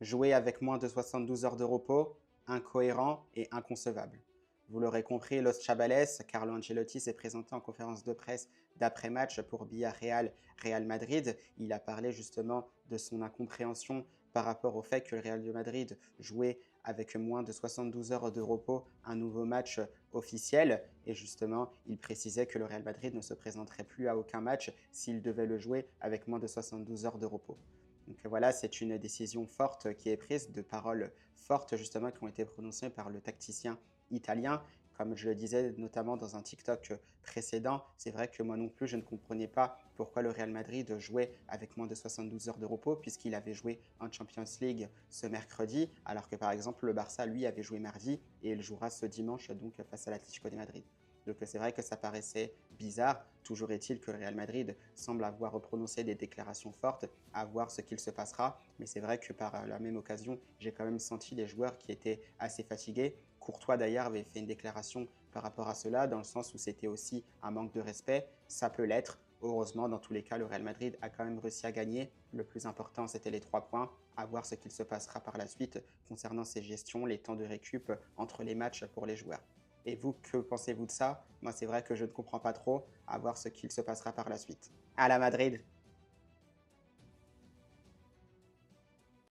Jouer avec moins de 72 heures de repos, incohérent et inconcevable. Vous l'aurez compris, Los Chavales, Carlo Ancelotti s'est présenté en conférence de presse d'après-match pour Villarreal-Real Madrid. Il a parlé justement de son incompréhension par rapport au fait que le Real de Madrid jouait avec moins de 72 heures de repos un nouveau match officiel. Et justement, il précisait que le Real Madrid ne se présenterait plus à aucun match s'il devait le jouer avec moins de 72 heures de repos. Donc voilà, c'est une décision forte qui est prise, de paroles fortes justement qui ont été prononcées par le tacticien italien. Comme je le disais notamment dans un TikTok précédent, c'est vrai que moi non plus je ne comprenais pas pourquoi le Real Madrid jouait avec moins de 72 heures de repos puisqu'il avait joué en Champions League ce mercredi, alors que par exemple le Barça lui avait joué mardi et il jouera ce dimanche donc face à l'Atlético de Madrid. Donc c'est vrai que ça paraissait bizarre. Toujours est-il que le Real Madrid semble avoir prononcé des déclarations fortes, à voir ce qu'il se passera. Mais c'est vrai que par la même occasion, j'ai quand même senti les joueurs qui étaient assez fatigués. Courtois d'ailleurs avait fait une déclaration par rapport à cela, dans le sens où c'était aussi un manque de respect. Ça peut l'être. Heureusement, dans tous les cas, le Real Madrid a quand même réussi à gagner. Le plus important, c'était les 3 points. À voir ce qu'il se passera par la suite concernant ces gestions, les temps de récup entre les matchs pour les joueurs. Et vous, que pensez-vous de ça? Moi, c'est vrai que je ne comprends pas trop. À voir ce qu'il se passera par la suite. À la Madrid!